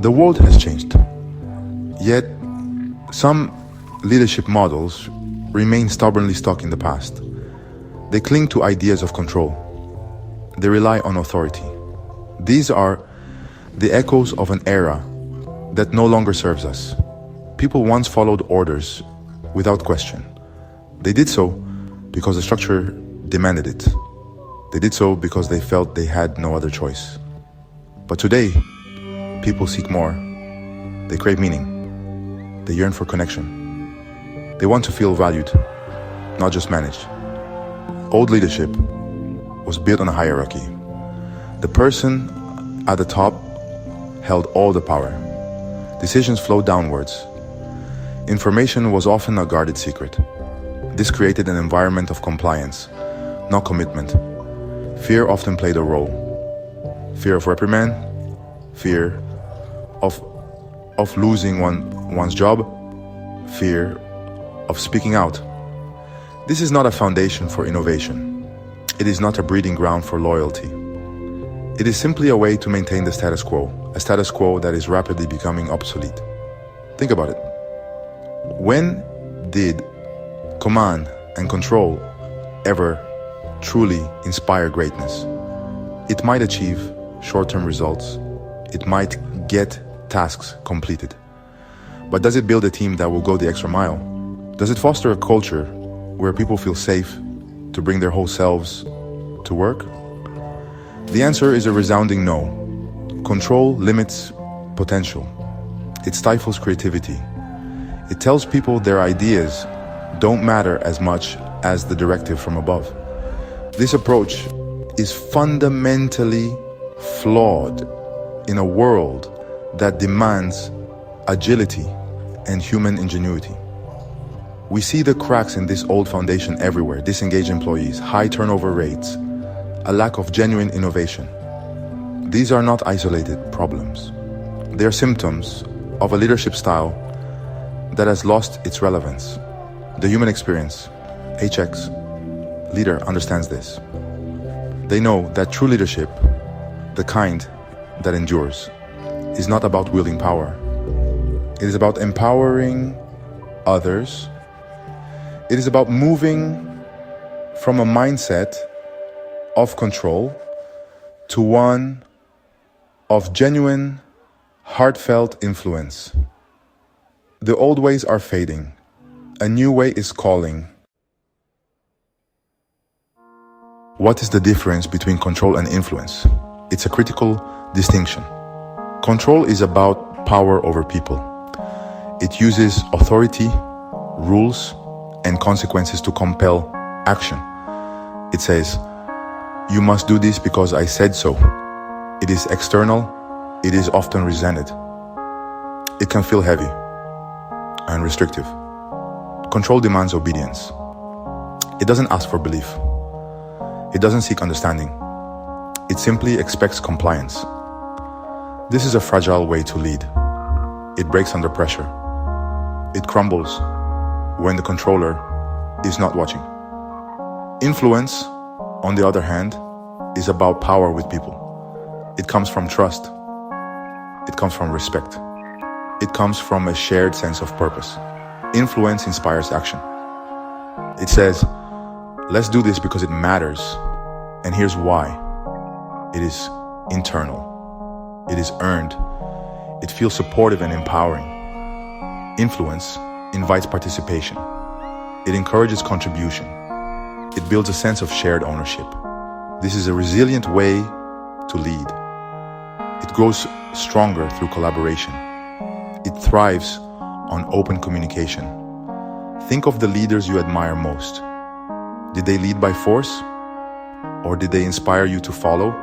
The world has changed, yet some leadership models remain stubbornly stuck in the past. They cling to ideas of control. They rely on authority. These are the echoes of an era that no longer serves us. People once followed orders without question. They did so because the structure demanded it. They did so because they felt they had no other choice. But today, people seek more. They crave meaning. They yearn for connection. They want to feel valued, not just managed. Old leadership was built on a hierarchy. The person at the top held all the power. Decisions flowed downwards. Information was often a guarded secret. This created an environment of compliance, not commitment. Fear often played a role. Fear of reprimand, fear of losing one's job, fear of speaking out. This is not a foundation for innovation. It is not a breeding ground for loyalty. It is simply a way to maintain the status quo, a status quo that is rapidly becoming obsolete. Think about it. When did command and control ever truly inspire greatness? It might achieve short-term results. It might get tasks completed. But does it build a team that will go the extra mile? Does it foster a culture where people feel safe to bring their whole selves to work? The answer is a resounding no. Control limits potential. It stifles creativity. It tells people their ideas don't matter as much as the directive from above. This approach is fundamentally flawed in a world that demands agility and human ingenuity. We see the cracks in this old foundation everywhere: disengaged employees, high turnover rates, a lack of genuine innovation. These are not isolated problems. They are symptoms of a leadership style that has lost its relevance. The human experience, HX, leader understands this. They know that true leadership, the kind that endures, is not about wielding power. It is about empowering others. It is about moving from a mindset of control to one of genuine, heartfelt influence. The old ways are fading. A new way is calling. What is the difference between control and influence? It's a critical distinction. Control is about power over people. It uses authority, rules, and consequences to compel action. It says, "You must do this because I said so." It is external. It is often resented. It can feel heavy and restrictive. Control demands obedience. It doesn't ask for belief. It doesn't seek understanding. It simply expects compliance. This is a fragile way to lead. It breaks under pressure. It crumbles when the controller is not watching. Influence, on the other hand, is about power with people. It comes from trust. It comes from respect. It comes from a shared sense of purpose. Influence inspires action. It says, let's do this because it matters, and here's why. It is internal. It is earned. It feels supportive and empowering. Influence invites participation. It encourages contribution. It builds a sense of shared ownership. This is a resilient way to lead. It grows stronger through collaboration. It thrives on open communication. Think of the leaders you admire most. Did they lead by force? Or did they inspire you to follow?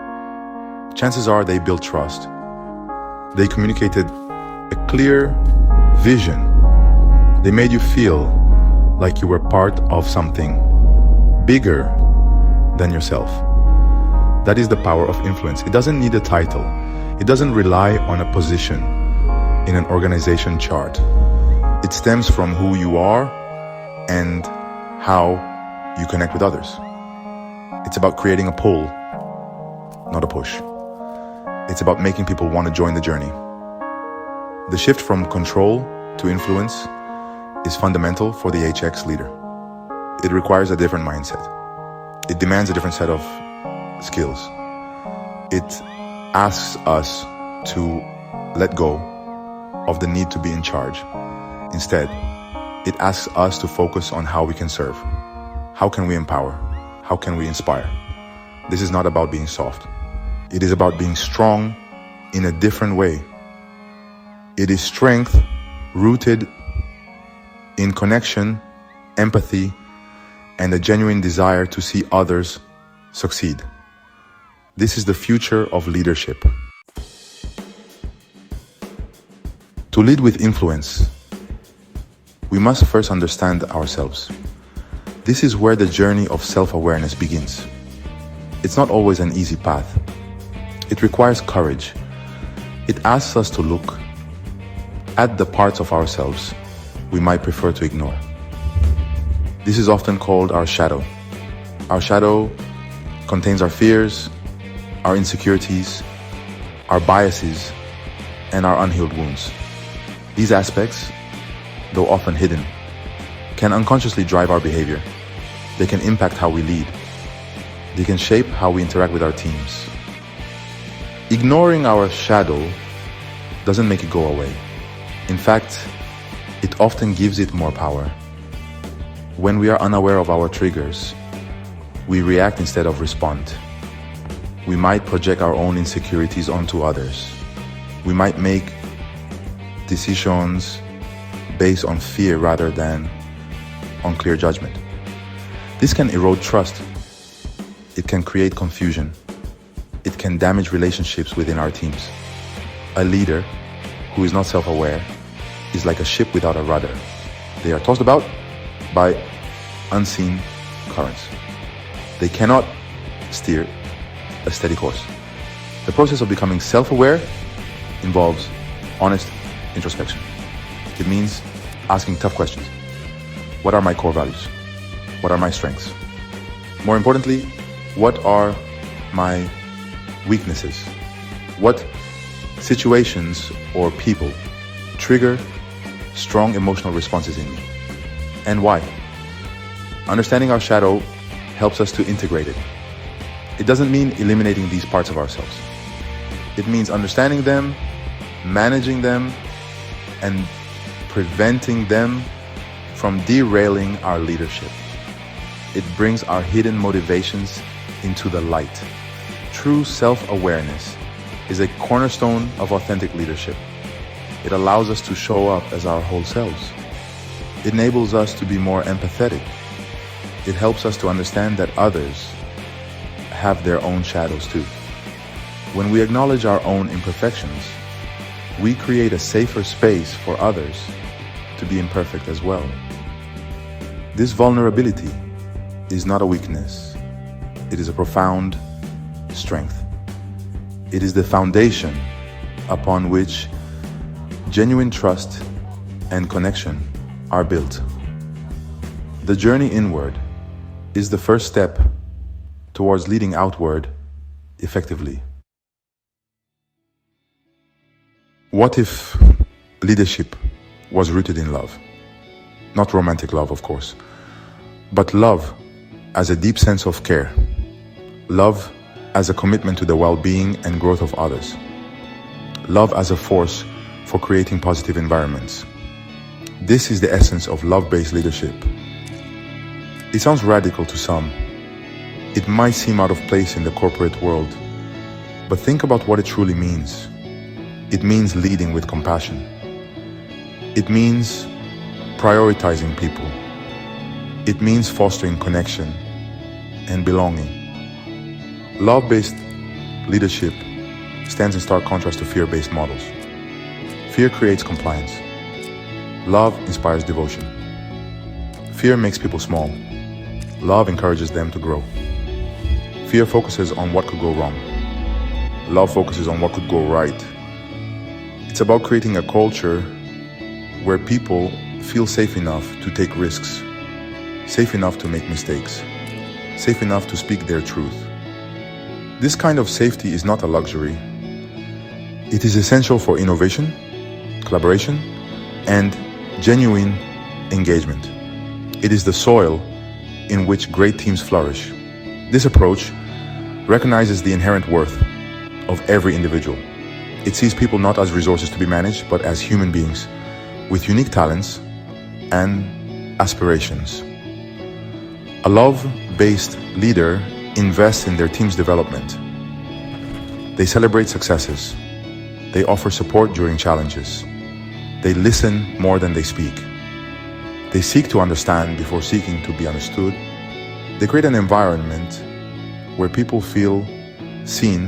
Chances are they built trust. They communicated a clear vision. They made you feel like you were part of something bigger than yourself. That is the power of influence. It doesn't need a title. It doesn't rely on a position in an organization chart. It stems from who you are and how you connect with others. It's about creating a pull, not a push. It's about making people want to join the journey. The shift from control to influence is fundamental for the HX leader. It requires a different mindset. It demands a different set of skills. It asks us to let go of the need to be in charge. Instead, it asks us to focus on how we can serve. How can we empower? How can we inspire? This is not about being soft. It is about being strong in a different way. It is strength rooted in connection, empathy, and a genuine desire to see others succeed. This is the future of leadership. To lead with influence, we must first understand ourselves. This is where the journey of self-awareness begins. It's not always an easy path. It requires courage. It asks us to look at the parts of ourselves we might prefer to ignore. This is often called our shadow. Our shadow contains our fears, our insecurities, our biases, and our unhealed wounds. These aspects, though often hidden, can unconsciously drive our behavior. They can impact how we lead. They can shape how we interact with our teams. Ignoring our shadow doesn't make it go away. In fact, it often gives it more power. When we are unaware of our triggers, we react instead of respond. We might project our own insecurities onto others. We might make decisions based on fear rather than on clear judgment. This can erode trust. It can create confusion. It can damage relationships within our teams. A leader who is not self-aware is like a ship without a rudder. They are tossed about by unseen currents. They cannot steer a steady course. The process of becoming self-aware involves honest introspection. It means asking tough questions. What are my core values? What are my strengths? More importantly, what are my weaknesses? What situations or people trigger strong emotional responses in me? And why? Understanding our shadow helps us to integrate it. It doesn't mean eliminating these parts of ourselves. It means understanding them, managing them, and preventing them from derailing our leadership. It brings our hidden motivations into the light. True self-awareness is a cornerstone of authentic leadership. It allows us to show up as our whole selves. It enables us to be more empathetic. It helps us to understand that others have their own shadows too. When we acknowledge our own imperfections, we create a safer space for others to be imperfect as well. This vulnerability is not a weakness. It is a profound strength. It is the foundation upon which genuine trust and connection are built. The journey inward is the first step towards leading outward effectively. What if leadership was rooted in love? Not romantic love, of course, but love as a deep sense of care. Love as a commitment to the well-being and growth of others. Love as a force for creating positive environments. This is the essence of love-based leadership. It sounds radical to some. It might seem out of place in the corporate world, but think about what it truly means. It means leading with compassion. It means prioritizing people. It means fostering connection and belonging. Love-based leadership stands in stark contrast to fear-based models. Fear creates compliance. Love inspires devotion. Fear makes people small. Love encourages them to grow. Fear focuses on what could go wrong. Love focuses on what could go right. It's about creating a culture where people feel safe enough to take risks, safe enough to make mistakes, safe enough to speak their truth. This kind of safety is not a luxury. It is essential for innovation, collaboration, and genuine engagement. It is the soil in which great teams flourish. This approach recognizes the inherent worth of every individual. It sees people not as resources to be managed, but as human beings with unique talents and aspirations. A love-based leader invests in their team's development. They celebrate successes. They offer support during challenges. They listen more than they speak. They seek to understand before seeking to be understood. They create an environment where people feel seen,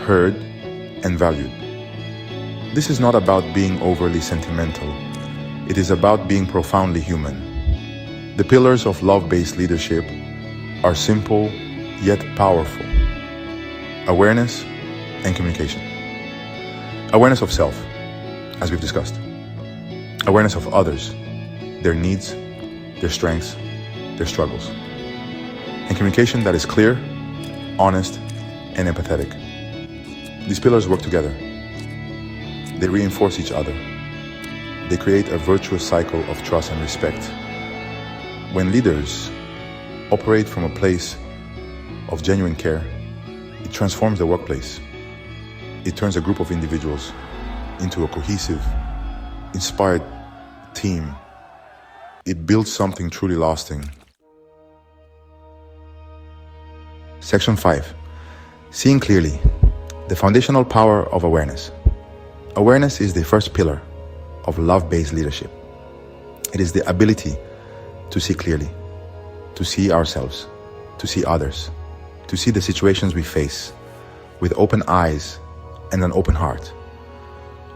heard, and valued. This is not about being overly sentimental. It is about being profoundly human. The pillars of love-based leadership are simple yet powerful. Awareness and communication. Awareness of self, as we've discussed. Awareness of others, their needs, their strengths, their struggles. And communication that is clear, honest, and empathetic. These pillars work together. They reinforce each other. They create a virtuous cycle of trust and respect. When leaders operate from a place of genuine care, it transforms the workplace. It turns a group of individuals into a cohesive, inspired team. It builds something truly lasting. Section 5. Seeing clearly. The foundational power of awareness. Awareness is the first pillar of love-based leadership. It is the ability to see clearly, to see ourselves, to see others, to see the situations we face with open eyes and an open heart.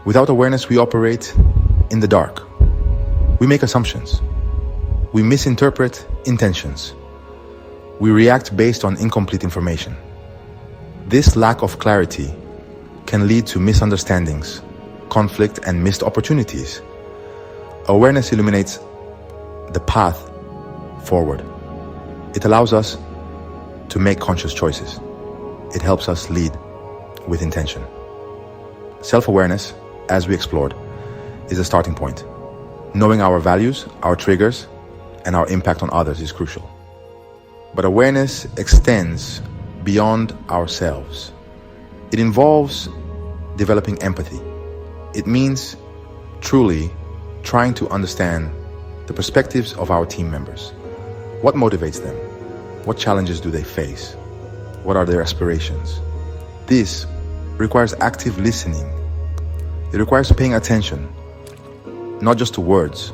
Without awareness, we operate in the dark. We make assumptions. We misinterpret intentions. We react based on incomplete information. This lack of clarity can lead to misunderstandings, conflict, and missed opportunities. Awareness illuminates the path forward. It allows us to make conscious choices. It helps us lead with intention. Self-awareness, as we explored, is a starting point. Knowing our values, our triggers, and our impact on others is crucial. But awareness extends beyond ourselves. It involves developing empathy. It means truly trying to understand the perspectives of our team members. What motivates them? What challenges do they face? What are their aspirations? This requires active listening. It requires paying attention, not just to words,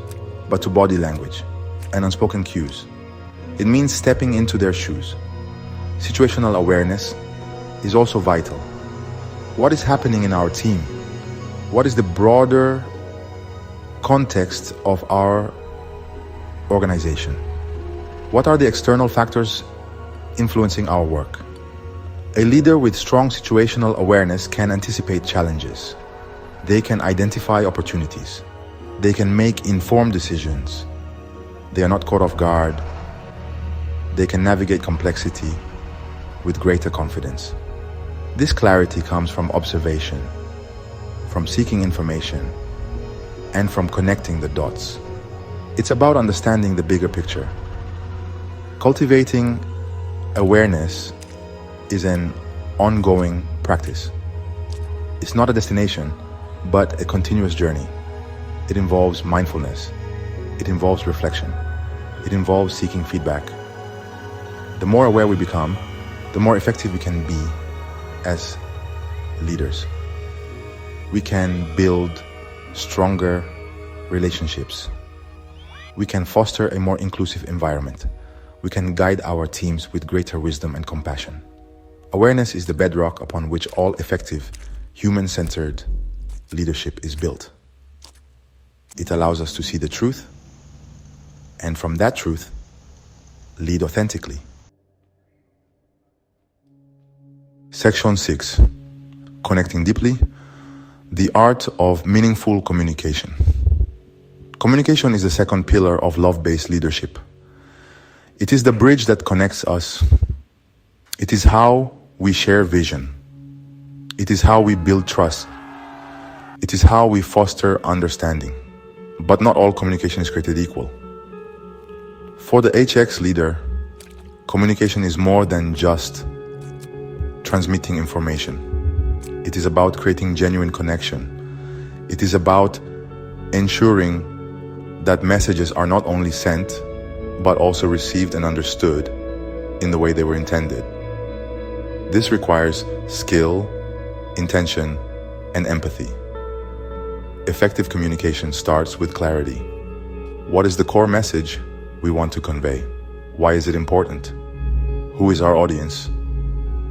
but to body language and unspoken cues. It means stepping into their shoes. Situational awareness is also vital. What is happening in our team? What is the broader context of our organization? What are the external factors influencing our work? A leader with strong situational awareness can anticipate challenges. They can identify opportunities. They can make informed decisions. They are not caught off guard. They can navigate complexity with greater confidence. This clarity comes from observation, from seeking information, and from connecting the dots. It's about understanding the bigger picture. Cultivating awareness is an ongoing practice. It's not a destination, but a continuous journey. It involves mindfulness. It involves reflection. It involves seeking feedback. The more aware we become, the more effective we can be as leaders. We can build stronger relationships. We can foster a more inclusive environment. We can guide our teams with greater wisdom and compassion. Awareness is the bedrock upon which all effective, human-centered leadership is built. It allows us to see the truth, and from that truth, lead authentically. Section 6. Connecting deeply. The art of meaningful communication. Communication is the second pillar of love-based leadership. It is the bridge that connects us. It is how we share vision. It is how we build trust. It is how we foster understanding. But not all communication is created equal. For the HX leader, communication is more than just transmitting information. It is about creating genuine connection. It is about ensuring that messages are not only sent, but also received and understood in the way they were intended. This requires skill, intention, and empathy. Effective communication starts with clarity. What is the core message we want to convey? Why is it important? Who is our audience?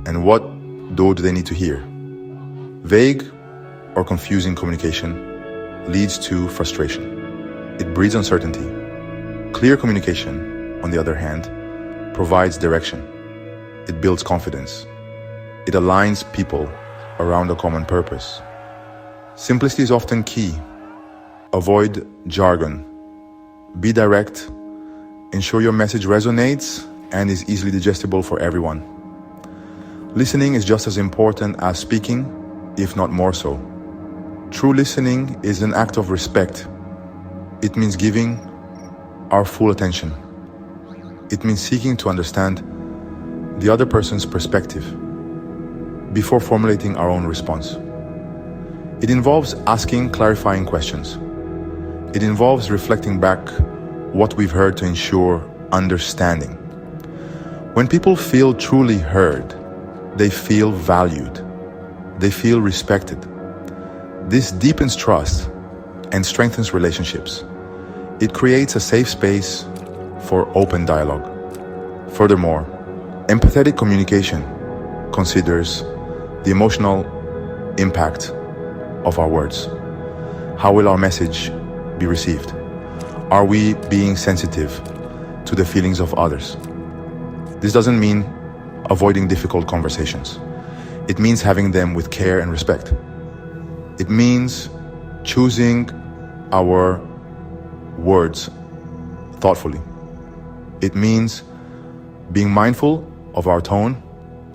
And what do they need to hear? Vague or confusing communication leads to frustration. It breeds uncertainty. Clear communication, on the other hand, provides direction. It builds confidence. It aligns people around a common purpose. Simplicity is often key. Avoid jargon. Be direct. Ensure your message resonates and is easily digestible for everyone. Listening is just as important as speaking, if not more so. True listening is an act of respect. It means giving our full attention. It means seeking to understand the other person's perspective before formulating our own response. It involves asking clarifying questions. It involves reflecting back what we've heard to ensure understanding. When people feel truly heard, they feel valued. They feel respected. This deepens trust and strengthens relationships. It creates a safe space for open dialogue. Furthermore, empathetic communication considers the emotional impact of our words. How will our message be received? Are we being sensitive to the feelings of others? This doesn't mean avoiding difficult conversations. It means having them with care and respect. It means choosing our words thoughtfully. It means being mindful of our tone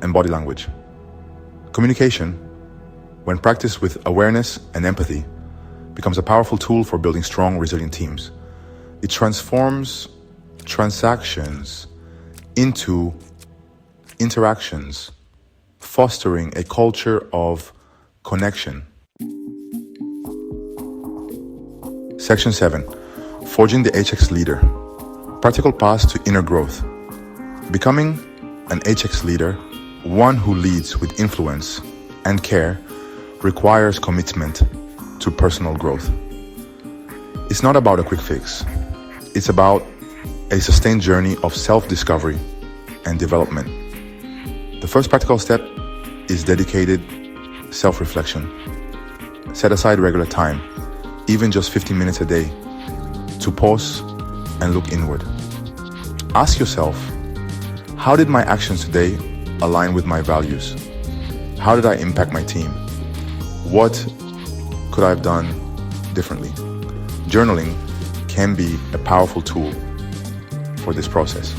and body language. Communication, when practiced with awareness and empathy, becomes a powerful tool for building strong, resilient teams. It transforms transactions into interactions, fostering a culture of connection. Section 7. Forging the HX leader. Practical paths to inner growth. Becoming an HX leader, one who leads with influence and care, requires commitment to personal growth. It's not about a quick fix. It's about a sustained journey of self-discovery and development. The first practical step is dedicated self-reflection. Set aside regular time, even just 15 minutes a day, to pause and look inward. Ask yourself, how did my actions today align with my values? How did I impact my team? What could I have done differently? Journaling can be a powerful tool for this process.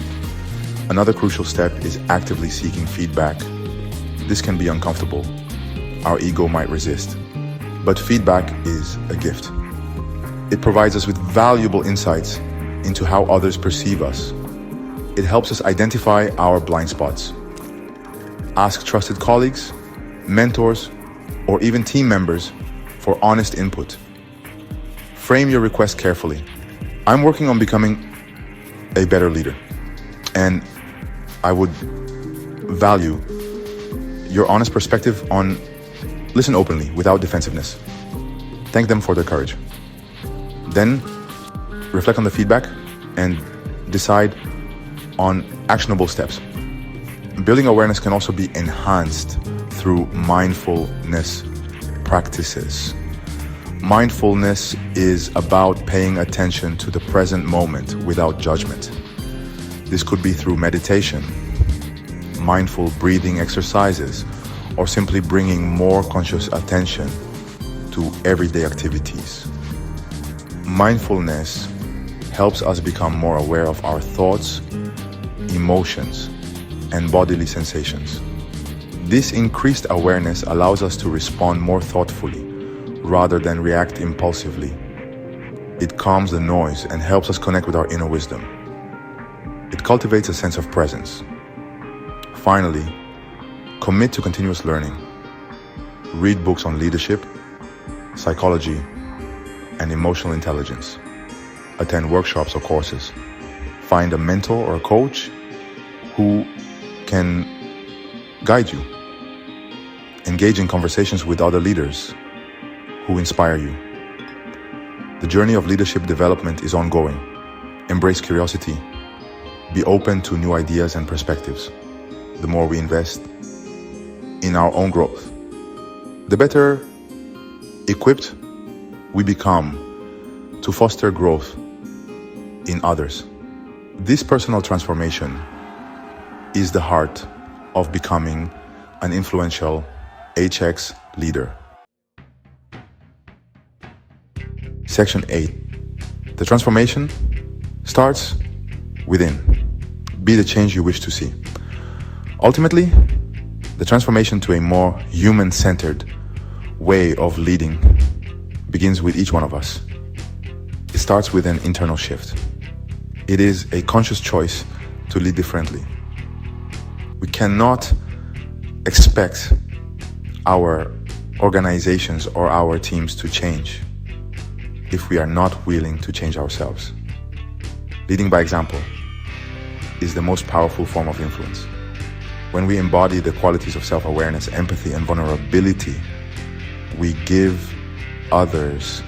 Another crucial step is actively seeking feedback. This can be uncomfortable. Our ego might resist. But feedback is a gift. It provides us with valuable insights into how others perceive us. It helps us identify our blind spots. Ask trusted colleagues, mentors, or even team members for honest input. Frame your request carefully. I'm working on becoming a better leader, and I would value your honest perspective on listen openly without defensiveness. Thank them for their courage. Then reflect on the feedback and decide on actionable steps. Building awareness can also be enhanced through mindfulness practices. Mindfulness is about paying attention to the present moment without judgment. This could be through meditation, mindful breathing exercises, or simply bringing more conscious attention to everyday activities. Mindfulness helps us become more aware of our thoughts, emotions, and bodily sensations. This increased awareness allows us to respond more thoughtfully, rather than react impulsively. It calms the noise and helps us connect with our inner wisdom. It cultivates a sense of presence. Finally, commit to continuous learning. Read books on leadership, psychology, and emotional intelligence. Attend workshops or courses. Find a mentor or a coach who can guide you. Engage in conversations with other leaders who inspire you. The journey of leadership development is ongoing. Embrace curiosity. Be open to new ideas and perspectives. The more we invest in our own growth, the better equipped we become to foster growth in others. This personal transformation is the heart of becoming an influential HX leader. Section 8. The transformation starts within. Be the change you wish to see. Ultimately, the transformation to a more human-centered way of leading begins with each one of us. It starts with an internal shift. It is a conscious choice to lead differently. We cannot expect our organizations or our teams to change if we are not willing to change ourselves. Leading by example is the most powerful form of influence. When we embody the qualities of self-awareness, empathy, and vulnerability, we give others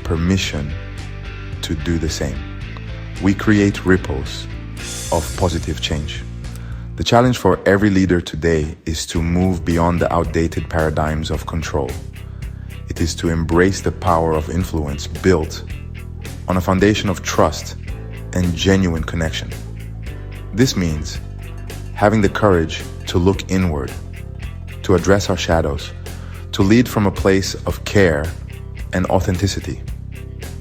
permission to do the same. We create ripples of positive change. The challenge for every leader today is to move beyond the outdated paradigms of control. It is to embrace the power of influence built on a foundation of trust and genuine connection. This means having the courage to look inward, to address our shadows, to lead from a place of care and authenticity.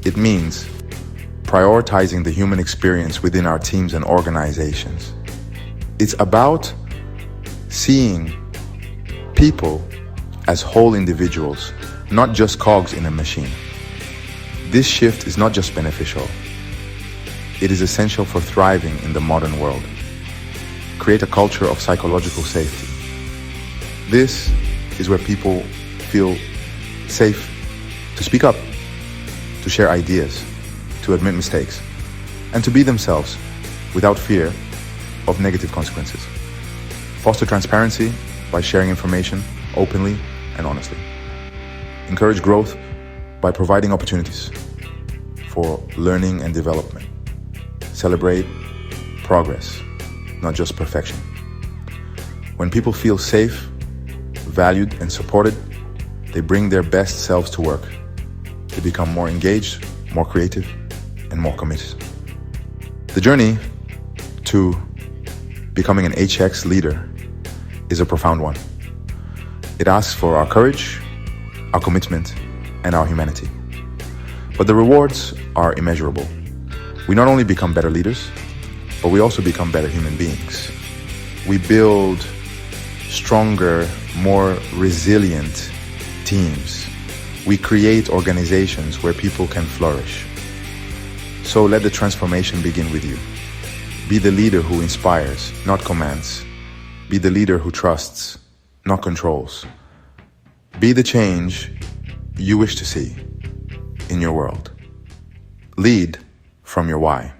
It means prioritizing the human experience within our teams and organizations. It's about seeing people as whole individuals, not just cogs in a machine. This shift is not just beneficial, it is essential for thriving in the modern world. Create a culture of psychological safety. This is where people feel safe to speak up, to share ideas, to admit mistakes, and to be themselves without fear of negative consequences. Foster transparency by sharing information openly and honestly. Encourage growth by providing opportunities for learning and development. Celebrate progress, not just perfection. When people feel safe, valued, and supported, they bring their best selves to work. They become more engaged, more creative, and more committed. The journey to becoming an HX leader is a profound one. It asks for our courage, our commitment, and our humanity. But the rewards are immeasurable. We not only become better leaders, but we also become better human beings. We build stronger, more resilient teams. We create organizations where people can flourish. So let the transformation begin with you. Be the leader who inspires, not commands. Be the leader who trusts, not controls. Be the change you wish to see in your world. Lead from your why.